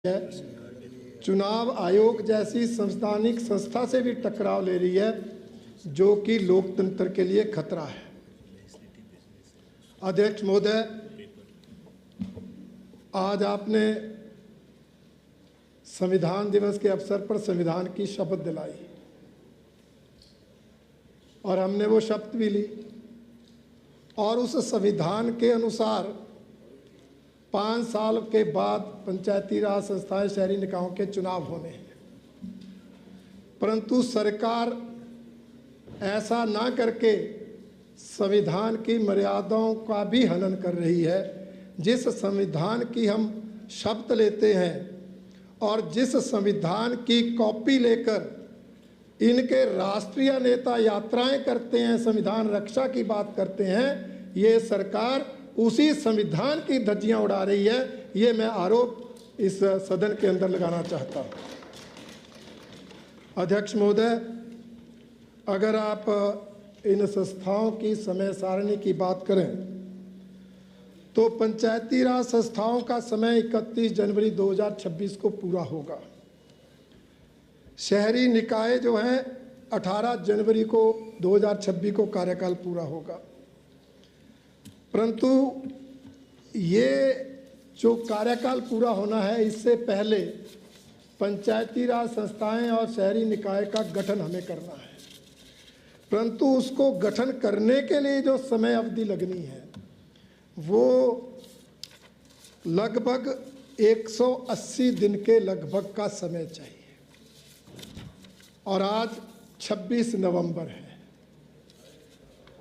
है, चुनाव आयोग जैसी संवैधानिक संस्था से भी टकराव ले रही है, जो कि लोकतंत्र के लिए खतरा है। अध्यक्ष महोदय, आज आपने संविधान दिवस के अवसर पर संविधान की शपथ दिलाई और हमने वो शपथ भी ली और उस संविधान के अनुसार 5 साल के बाद पंचायती राज संस्थाएं, शहरी निकायों के चुनाव होने हैं। परंतु सरकार ऐसा ना करके संविधान की मर्यादाओं का भी हनन कर रही है। जिस संविधान की हम शपथ लेते हैं और जिस संविधान की कॉपी लेकर इनके राष्ट्रीय नेता यात्राएं करते हैं, संविधान रक्षा की बात करते हैं, ये सरकार उसी संविधान की धज्जियां उड़ा रही है। ये मैं आरोप इस सदन के अंदर लगाना चाहता हूं। अध्यक्ष महोदय, अगर आप इन संस्थाओं की समय सारणी की बात करें तो पंचायती राज संस्थाओं का समय 31 जनवरी 2026 को पूरा होगा। शहरी निकाय जो हैं 18 जनवरी को 2026 को कार्यकाल पूरा होगा। परंतु ये जो कार्यकाल पूरा होना है, इससे पहले पंचायती राज संस्थाएं और शहरी निकाय का गठन हमें करना है। परंतु उसको गठन करने के लिए जो समय अवधि लगनी है वो लगभग 180 दिन के लगभग का समय चाहिए और आज 26 नवंबर है।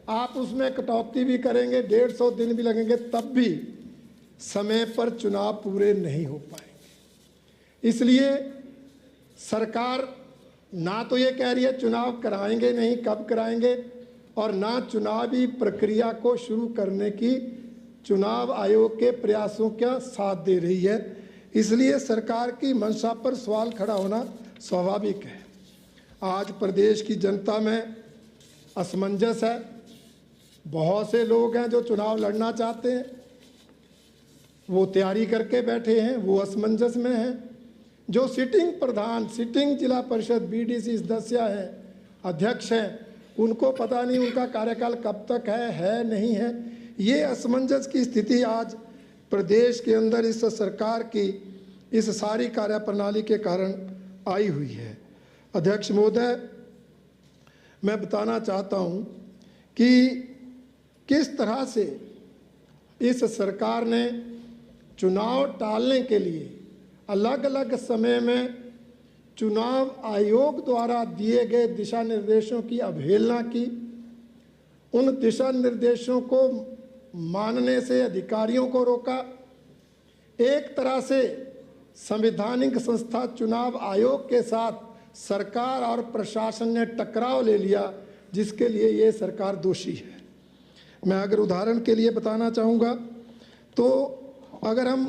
आप उसमें कटौती भी करेंगे, 150 दिन भी लगेंगे, तब भी समय पर चुनाव पूरे नहीं हो पाएंगे। इसलिए सरकार ना तो ये कह रही है चुनाव कराएंगे नहीं, कब कराएंगे, और ना चुनावी प्रक्रिया को शुरू करने की चुनाव आयोग के प्रयासों का साथ दे रही है। इसलिए सरकार की मंशा पर सवाल खड़ा होना स्वाभाविक है। आज प्रदेश की जनता में असमंजस है। बहुत से लोग हैं जो चुनाव लड़ना चाहते हैं, वो तैयारी करके बैठे हैं, वो असमंजस में हैं। जो सिटिंग प्रधान, सिटिंग जिला परिषद बीडीसी सदस्य हैं, अध्यक्ष हैं, उनको पता नहीं उनका कार्यकाल कब तक है नहीं है। ये असमंजस की स्थिति आज प्रदेश के अंदर इस सरकार की इस सारी कार्यप्रणाली के कारण आई हुई है। अध्यक्ष महोदय, मैं बताना चाहता हूँ कि किस तरह से इस सरकार ने चुनाव टालने के लिए अलग अलग समय में चुनाव आयोग द्वारा दिए गए दिशा निर्देशों की अवहेलना की। उन दिशा निर्देशों को मानने से अधिकारियों को रोका। एक तरह से संवैधानिक संस्था चुनाव आयोग के साथ सरकार और प्रशासन ने टकराव ले लिया, जिसके लिए ये सरकार दोषी है। मैं अगर उदाहरण के लिए बताना चाहूँगा तो अगर हम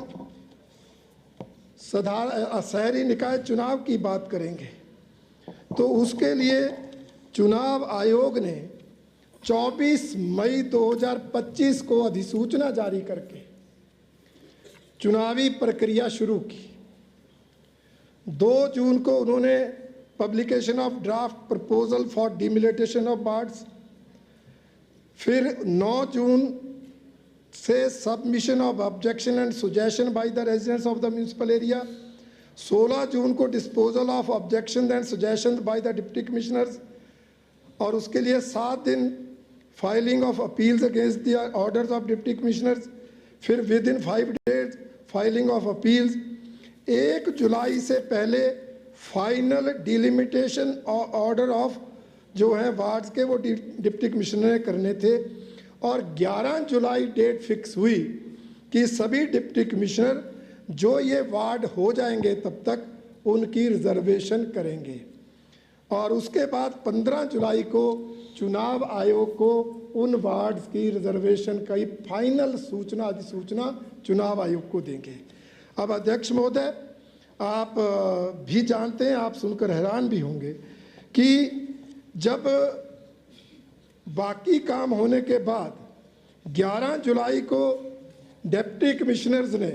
शहरी निकाय चुनाव की बात करेंगे तो उसके लिए चुनाव आयोग ने 24 मई 2025 को अधिसूचना जारी करके चुनावी प्रक्रिया शुरू की। 2 जून को उन्होंने publication of draft proposal for delimitation of wards, फिर 9 जून से submission of objection and suggestion by the residents of the municipal area, 16 June को disposal of objection and suggestion by the deputy commissioners, और उसके लिए 7 दिन filing of appeals against the orders of deputy commissioners, फिर within 5 days filing of appeals. 1 July से पहले final delimitation order of जो है वार्ड्स के, वो डिप्टी कमिश्नर ने करने थे, और 11 जुलाई डेट फिक्स हुई कि सभी डिप्टी कमिश्नर जो ये वार्ड हो जाएंगे तब तक उनकी रिजर्वेशन करेंगे। और उसके बाद 15 जुलाई को चुनाव आयोग को उन वार्ड्स की रिजर्वेशन की फाइनल सूचना, अधिसूचना चुनाव आयोग को देंगे। अब अध्यक्ष महोदय, आप भी जानते हैं, आप सुनकर हैरान भी होंगे कि जब बाकी काम होने के बाद 11 जुलाई को डिप्टी कमिश्नर्स ने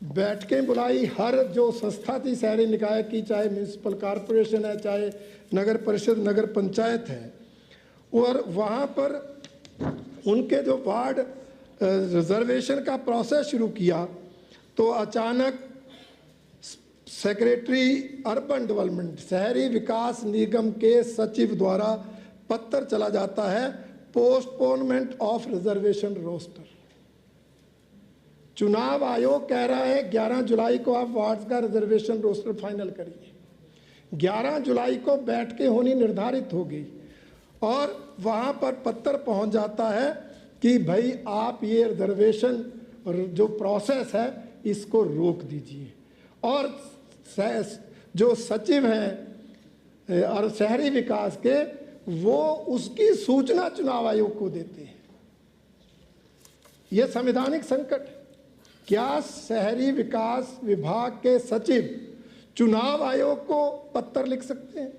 बैठकें बुलाई, हर जो संस्था थी शहरी निकाय की, चाहे म्यूनिसिपल कॉरपोरेशन है, चाहे नगर परिषद, नगर पंचायत है, और वहाँ पर उनके जो वार्ड रिजर्वेशन का प्रोसेस शुरू किया तो अचानक सेक्रेटरी अर्बन डेवलपमेंट, शहरी विकास निगम के सचिव द्वारा पत्र चला जाता है, पोस्टपोनमेंट ऑफ रिजर्वेशन रोस्टर। चुनाव आयोग कह रहा है 11 जुलाई को आप वार्ड्स का रिजर्वेशन रोस्टर फाइनल करिए। 11 जुलाई को बैठकें होनी निर्धारित हो गई और वहाँ पर पत्र पहुँच जाता है कि भाई आप ये रिजर्वेशन जो प्रोसेस है इसको रोक दीजिए। और जो सचिव हैं और शहरी विकास के, वो उसकी सूचना चुनाव आयोग को देते हैं। यह संवैधानिक संकट है। क्या शहरी विकास विभाग के सचिव चुनाव आयोग को पत्र लिख सकते हैं?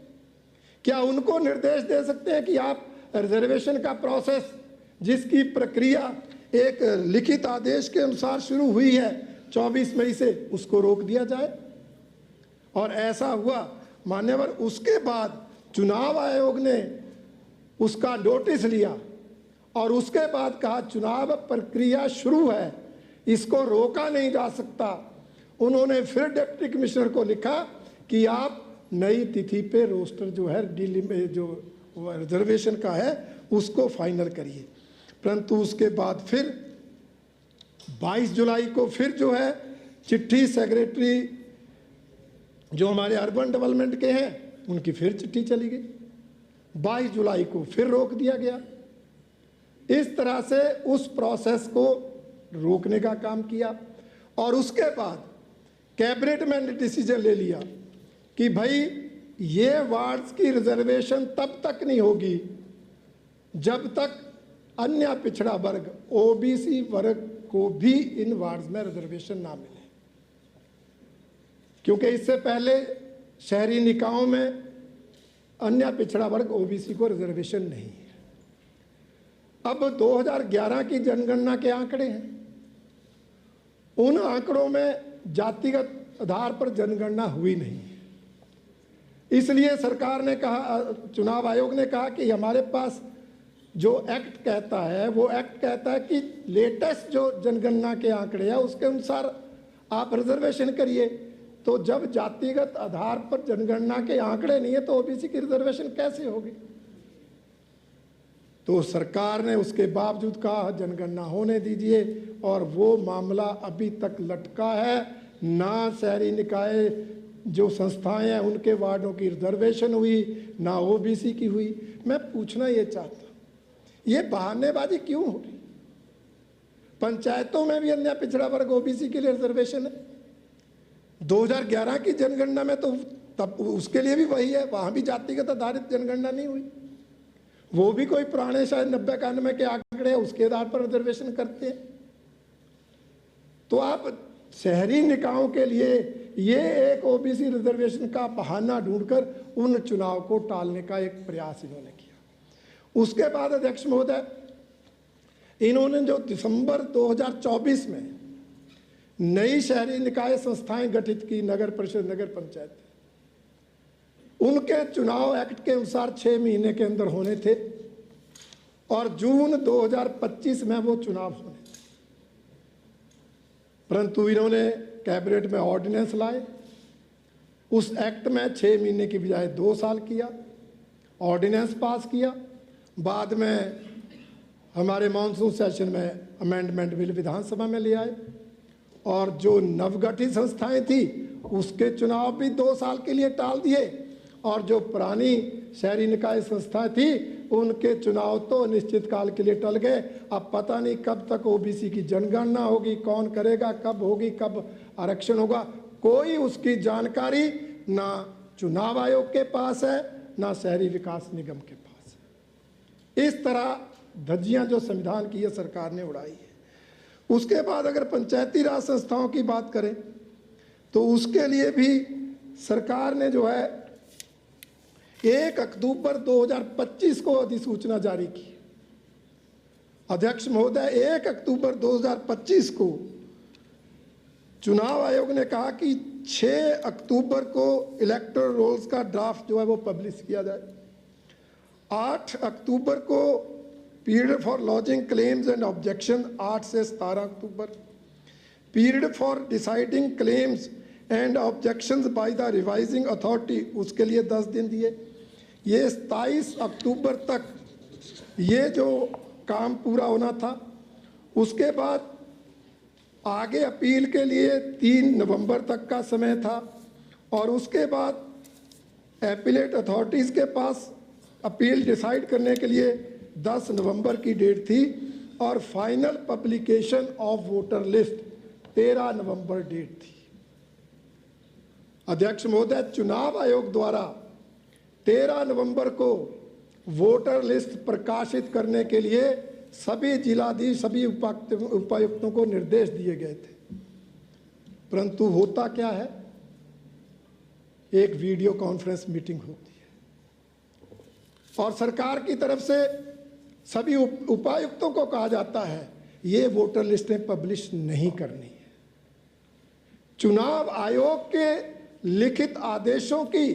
क्या उनको निर्देश दे सकते हैं कि आप रिजर्वेशन का प्रोसेस, जिसकी प्रक्रिया एक लिखित आदेश के अनुसार शुरू हुई है 24 मई से, उसको रोक दिया जाए? और ऐसा हुआ मान्यवर। उसके बाद चुनाव आयोग ने उसका नोटिस लिया और उसके बाद कहा चुनाव प्रक्रिया शुरू है, इसको रोका नहीं जा सकता। उन्होंने फिर डिप्टी कमिश्नर को लिखा कि आप नई तिथि पे रोस्टर जो है दिल्ली में जो रिजर्वेशन का है उसको फाइनल करिए। परंतु उसके बाद फिर 22 जुलाई को फिर जो है चिट्ठी सेक्रेटरी जो हमारे अर्बन डेवलपमेंट के हैं उनकी फिर चिट्ठी चली गई। 22 जुलाई को फिर रोक दिया गया। इस तरह से उस प्रोसेस को रोकने का काम किया। और उसके बाद कैबिनेट में डिसीजन ले लिया कि भाई ये वार्ड्स की रिजर्वेशन तब तक नहीं होगी जब तक अन्य पिछड़ा वर्ग, ओबीसी वर्ग को भी इन वार्ड्स में रिजर्वेशन ना मिले। क्योंकि इससे पहले शहरी निकायों में अन्य पिछड़ा वर्ग ओबीसी को रिजर्वेशन नहीं है। अब 2011 की जनगणना के आंकड़े हैं। उन आंकड़ों में जातिगत आधार पर जनगणना हुई नहीं है। इसलिए सरकार ने कहा, चुनाव आयोग ने कहा कि हमारे पास जो एक्ट कहता है, वो एक्ट कहता है कि लेटेस्ट जो जनगणना के आंकड़े हैं उसके अनुसार आप रिजर्वेशन करिए। तो जब जातिगत आधार पर जनगणना के आंकड़े नहीं है तो ओबीसी की रिजर्वेशन कैसे होगी? तो सरकार ने उसके बावजूद कहा जनगणना होने दीजिए, और वो मामला अभी तक लटका है। ना शहरी निकाय जो संस्थाएं हैं उनके वार्डों की रिजर्वेशन हुई, ना ओबीसी की हुई। मैं पूछना ये चाहता हूँ, ये बहानेबाजी क्यों हो रही? पंचायतों में भी अन्य पिछड़ा वर्ग ओबीसी के लिए रिजर्वेशन है। 2011 की जनगणना में तो तब उसके लिए भी वही है, वहाँ भी जातिगत आधारित जनगणना नहीं हुई। वो भी कोई पुराने शायद 90-91 के आंकड़े हैं, उसके आधार पर रिजर्वेशन करते हैं। तो आप शहरी निकायों के लिए ये एक ओबीसी रिजर्वेशन का बहाना ढूंढकर उन चुनाव को टालने का एक प्रयास इन्होंने किया। उसके बाद अध्यक्ष महोदय, इन्होंने जो दिसंबर 2024 में नई शहरी निकाय संस्थाएं गठित की, नगर परिषद, नगर पंचायत, उनके चुनाव एक्ट के अनुसार 6 महीने के अंदर होने थे और जून 2025 में वो चुनाव होने थे। परंतु इन्होंने कैबिनेट में ऑर्डिनेंस लाए, उस एक्ट में 6 महीने की बजाय 2 साल किया, ऑर्डिनेंस पास किया। बाद में हमारे मानसून सेशन में अमेंडमेंट बिल विधानसभा में ले आए और जो नवगठित संस्थाएं थी उसके चुनाव भी 2 साल के लिए टाल दिए, और जो पुरानी शहरी निकाय संस्था थी उनके चुनाव तो निश्चित काल के लिए टल गए। अब पता नहीं कब तक ओबीसी की जनगणना होगी, कौन करेगा, कब होगी, कब आरक्षण होगा, कोई उसकी जानकारी ना चुनाव आयोग के पास है, ना शहरी विकास निगम के पास है। इस तरह धज्जियां जो संविधान की है सरकार ने उड़ाई है। उसके बाद अगर पंचायती राज संस्थाओं की बात करें तो उसके लिए भी सरकार ने जो है 1 अक्टूबर 2025 को अधिसूचना जारी की। अध्यक्ष महोदय, 1 अक्टूबर 2025 को चुनाव आयोग ने कहा कि 6 अक्टूबर को इलेक्टोरल रोल्स का ड्राफ्ट जो है वो पब्लिश किया जाए। 8 अक्टूबर को period for lodging claims and objection 8 से 17 October. Period for deciding claims and objections by the revising authority उसके लिए 10 दिन दिए। ये 27 अक्टूबर तक ये जो काम पूरा होना था। उसके बाद आगे अपील के लिए 3 नवंबर तक का समय था और उसके बाद एपीलेट अथॉरिटीज़ के पास अपील डिसाइड करने के लिए 10 नवंबर की डेट थी और final publication of voter list 13 नवंबर डेट थी। अध्यक्ष महोदय, चुनाव आयोग द्वारा 13 नवंबर को वोटर लिस्ट प्रकाशित करने के लिए सभी जिलाधीश सभी उपायुक्तों को निर्देश दिए गए थे, परंतु होता क्या है, एक वीडियो कॉन्फ्रेंस मीटिंग होती है और सरकार की तरफ से सभी उपायुक्तों को कहा जाता है ये वोटर लिस्टें पब्लिश नहीं करनी है। चुनाव आयोग के लिखित आदेशों की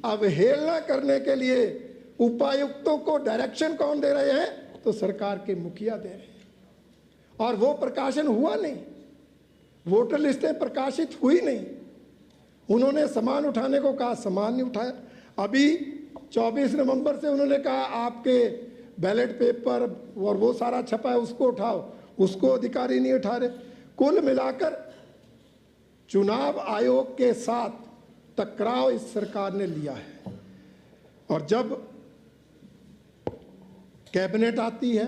अवहेलना करने के लिए उपायुक्तों को डायरेक्शन कौन दे रहे हैं, तो सरकार के मुखिया दे रहे हैं और वो प्रकाशन हुआ नहीं, वोटर लिस्टें प्रकाशित हुई नहीं। उन्होंने सामान उठाने को कहा, सामान नहीं उठाया। अभी 24 नवंबर से उन्होंने कहा आपके बैलेट पेपर और वो सारा छपा है उसको उठाओ, उसको अधिकारी नहीं उठा रहे। कुल मिलाकर चुनाव आयोग के साथ टकराव इस सरकार ने लिया है और जब कैबिनेट आती है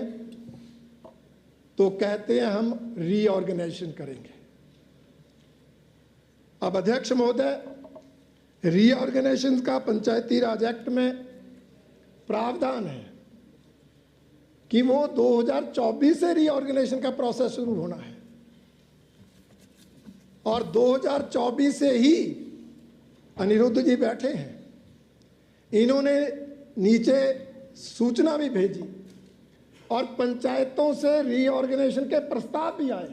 तो कहते हैं हम रीऑर्गेनाइजेशन करेंगे। अब अध्यक्ष महोदय, रीऑर्गेनाइजेशन का पंचायती राज एक्ट में प्रावधान है कि वो 2024 से रीऑर्गेनाइजेशन का प्रोसेस शुरू होना है और 2024 से ही अनिरुद्ध जी बैठे हैं, इन्होंने नीचे सूचना भी भेजी और पंचायतों से रीऑर्गेनाइजेशन के प्रस्ताव भी आए।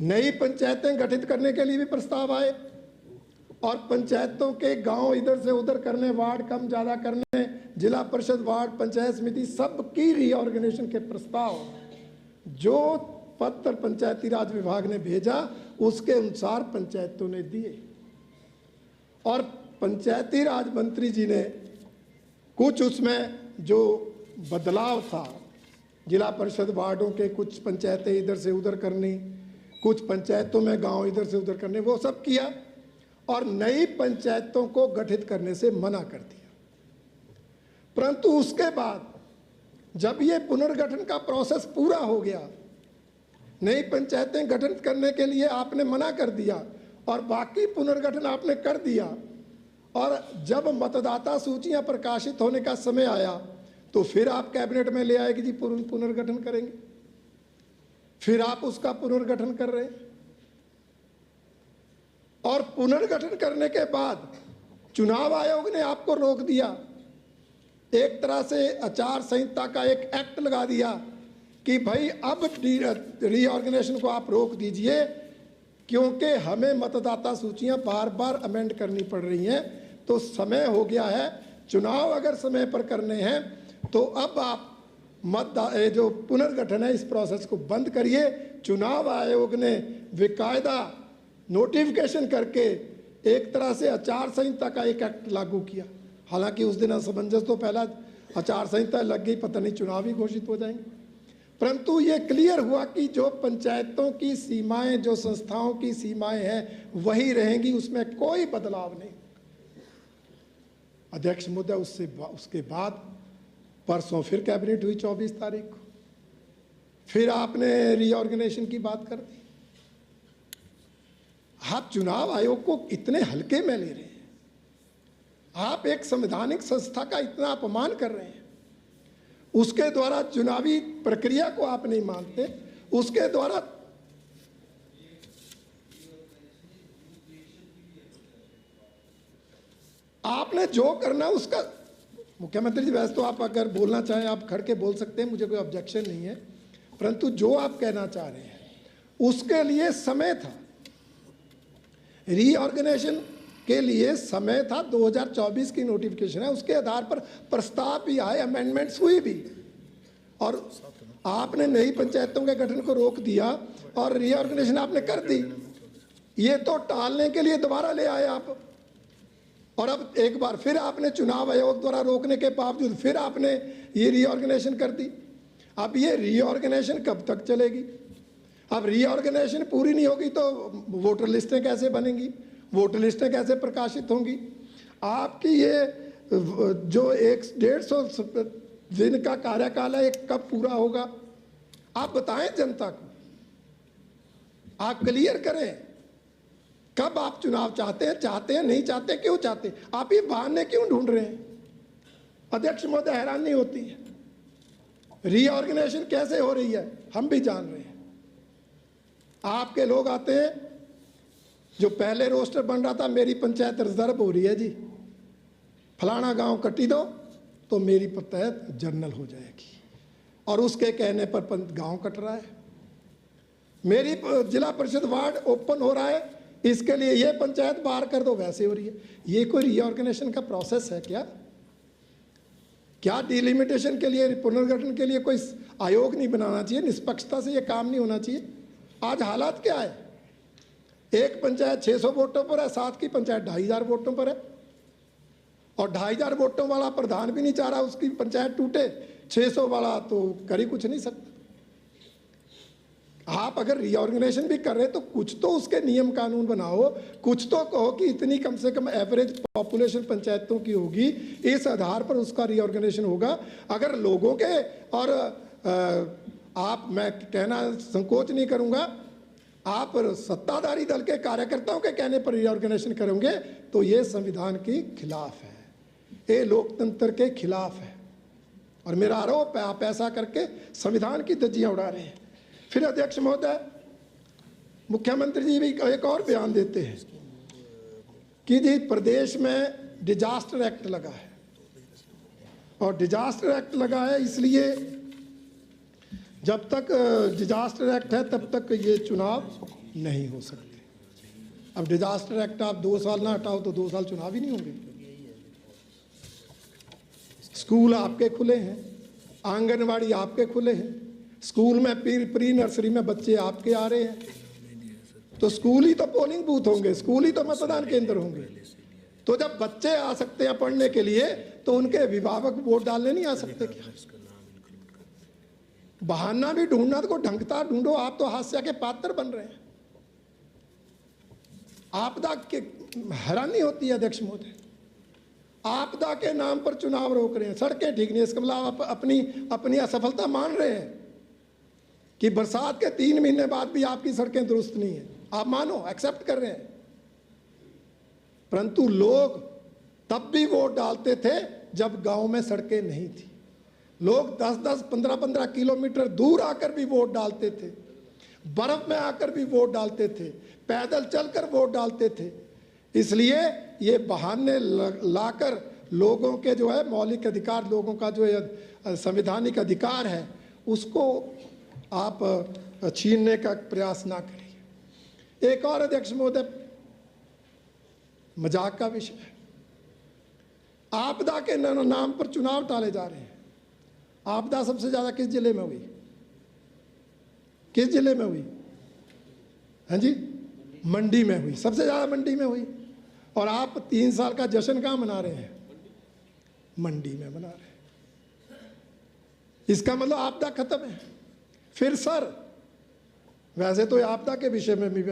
नई पंचायतें गठित करने के लिए भी प्रस्ताव आए और पंचायतों के गांव इधर से उधर करने, वार्ड कम ज़्यादा करने, जिला परिषद, वार्ड, पंचायत समिति सबकी रीऑर्गेनाइजेशन के प्रस्ताव जो पत्र पंचायती राज विभाग ने भेजा उसके अनुसार पंचायतों ने दिए और पंचायती राज मंत्री जी ने कुछ उसमें जो बदलाव था, जिला परिषद वार्डों के कुछ पंचायतें इधर से उधर करनी, कुछ पंचायतों में गांव इधर से उधर करने, वो सब किया और नई पंचायतों को गठित करने से मना कर दिया। परंतु उसके बाद जब ये पुनर्गठन का प्रोसेस पूरा हो गया, नई पंचायतें गठन करने के लिए आपने मना कर दिया और बाकी पुनर्गठन आपने कर दिया और जब मतदाता सूचियां प्रकाशित होने का समय आया तो फिर आप कैबिनेट में ले आए कि जी पुनर्गठन करेंगे, फिर आप उसका पुनर्गठन कर रहे हैं और पुनर्गठन करने के बाद चुनाव आयोग ने आपको रोक दिया। एक तरह से आचार संहिता का एक एक्ट लगा दिया कि भाई अब रीऑर्गेनाइजेशन को आप रोक दीजिए क्योंकि हमें मतदाता सूचियां बार बार अमेंड करनी पड़ रही हैं, तो समय हो गया है, चुनाव अगर समय पर करने हैं तो अब आप जो पुनर्गठन है इस प्रोसेस को बंद करिए। चुनाव आयोग ने बेकायदा नोटिफिकेशन करके एक तरह से आचार संहिता का एक एक्ट लागू किया। हालांकि उस दिन असमंजस तो पहला आचार संहिता लग गई, पता नहीं चुनाव ही घोषित हो जाएंगे, परंतु ये क्लियर हुआ कि जो पंचायतों की सीमाएं, जो संस्थाओं की सीमाएं हैं वही रहेंगी, उसमें कोई बदलाव नहीं। अध्यक्ष महोदय, उसके बाद परसों फिर कैबिनेट हुई 24 तारीख को, फिर आपने रीऑर्गेनाइजेशन की बात कर दी। आप चुनाव आयोग को इतने हल्के में ले रहे हैं, आप एक संवैधानिक संस्था का इतना अपमान कर रहे हैं, उसके द्वारा चुनावी प्रक्रिया को आप नहीं मानते, उसके द्वारा आपने जो करना उसका। मुख्यमंत्री जी, वैसे तो आप अगर बोलना चाहें आप खड़ के बोल सकते हैं, मुझे कोई ऑब्जेक्शन नहीं है, परंतु जो आप कहना चाह रहे हैं उसके लिए समय था, रीऑर्गेनाइजेशन के लिए समय था। 2024 की नोटिफिकेशन है, उसके आधार पर प्रस्ताव भी आए, अमेंडमेंट्स हुई भी, और आपने नई पंचायतों के गठन को रोक दिया और रीऑर्गेनाइजेशन आपने कर दी। ये तो टालने के लिए दोबारा ले आए आप, और अब एक बार फिर आपने चुनाव आयोग द्वारा रोकने के बावजूद फिर आपने ये रीऑर्गेनाइजेशन कर दी। अब ये रीऑर्गेनाइजेशन कब तक चलेगी? अब रीऑर्गेनाइजेशन पूरी नहीं होगी तो वोटर लिस्टें कैसे बनेंगी, वोटर लिस्टें कैसे प्रकाशित होंगी? आपकी ये जो 150 दिन का कार्यकाल है, ये कब पूरा होगा? आप बताएं जनता को, आप क्लियर करें कब आप चुनाव चाहते हैं नहीं चाहते, क्यों चाहते? आप ये बहाने क्यों ढूंढ रहे हैं? अध्यक्ष महोदय, हैरानी होती है, रीऑर्गेनाइजेशन कैसे हो रही है हम भी जान रहे हैं। आपके लोग आते हैं, जो पहले रोस्टर बन रहा था, मेरी पंचायत रिजर्व हो रही है जी, फलाना गांव कटी दो तो मेरी पंचायत जर्नल हो जाएगी, और उसके कहने पर गांव कट रहा है। मेरी जिला परिषद वार्ड ओपन हो रहा है, इसके लिए ये पंचायत बाहर कर दो, वैसे हो रही है। ये कोई रीऑर्गेनाइजेशन का प्रोसेस है क्या? क्या डिलिमिटेशन के लिए, पुनर्गठन के लिए कोई आयोग नहीं बनाना चाहिए? निष्पक्षता से ये काम नहीं होना चाहिए? आज हालात क्या है, एक पंचायत 600 वोटों पर है, साथ की पंचायत 2500 वोटों पर है, और 2500 वोटों वाला प्रधान भी नहीं चाह रहा उसकी पंचायत टूटे, 600 वाला तो कर ही कुछ नहीं सकता। आप अगर रीऑर्गेनाइजेशन भी कर रहे हैं तो कुछ तो उसके नियम कानून बनाओ, कुछ तो कहो कि इतनी कम से कम एवरेज पॉपुलेशन पंचायतों की होगी, इस आधार पर उसका रीऑर्गेनाइजेशन होगा। अगर लोगों के और आप, मैं कहना संकोच नहीं करूंगा, आप सत्ताधारी दल के कार्यकर्ताओं के कहने पर रीऑर्गेनाइजेशन करेंगे तो ये संविधान के खिलाफ है, ये लोकतंत्र के खिलाफ है, और मेरा आरोप है आप ऐसा करके संविधान की धज्जियां उड़ा रहे हैं। फिर अध्यक्ष महोदय, मुख्यमंत्री जी भी एक और बयान देते हैं कि जी प्रदेश में डिजास्टर एक्ट लगा है, और डिजास्टर एक्ट लगा है इसलिए जब तक डिजास्टर एक्ट है तब तक ये चुनाव नहीं हो सकते। अब डिजास्टर एक्ट आप 2 साल ना हटाओ तो 2 साल चुनाव ही नहीं होंगे। स्कूल आपके खुले हैं, आंगनवाड़ी आपके खुले हैं, स्कूल में प्री नर्सरी में बच्चे आपके आ रहे हैं, तो स्कूल ही तो पोलिंग बूथ होंगे, स्कूल ही तो मतदान केंद्र होंगे। तो जब बच्चे आ सकते हैं पढ़ने के लिए तो उनके अभिभावक वोट डालने नहीं आ सकते क्या? बहाना भी ढूंढना तो ढंगता ढूंढो, आप तो हास्य के पात्र बन रहे हैं। आपदा के हैरानी होती है अध्यक्ष महोदय, आपदा के नाम पर चुनाव रोक रहे हैं, सड़कें ठीक नहीं, इसका मतलब आप अपनी असफलता मान रहे हैं कि बरसात के 3 महीने बाद भी आपकी सड़कें दुरुस्त नहीं है, आप मानो, एक्सेप्ट कर रहे हैं। परंतु लोग तब भी वोट डालते थे जब गांव में सड़कें नहीं थी। लोग 10-10, 15-15 किलोमीटर दूर आकर भी वोट डालते थे, बर्फ में आकर भी वोट डालते थे, पैदल चलकर वोट डालते थे। इसलिए ये बहाने लाकर लोगों के जो है मौलिक अधिकार, लोगों का जो है संवैधानिक अधिकार है, उसको आप छीनने का प्रयास ना करिए। एक और अध्यक्ष महोदय, मजाक का विषय है, आपदा के नाम पर चुनाव टाले जा रहे हैं। आपदा सबसे ज्यादा किस जिले में हुई? किस जिले में हुई? हाँ जी, मंडी में हुई, सबसे ज्यादा मंडी में हुई। और आप 3 साल का जश्न कहाँ मना रहे हैं? मंडी में मना रहे हैं। इसका मतलब आपदा खत्म है। फिर सर, वैसे तो आपदा के विषय में भी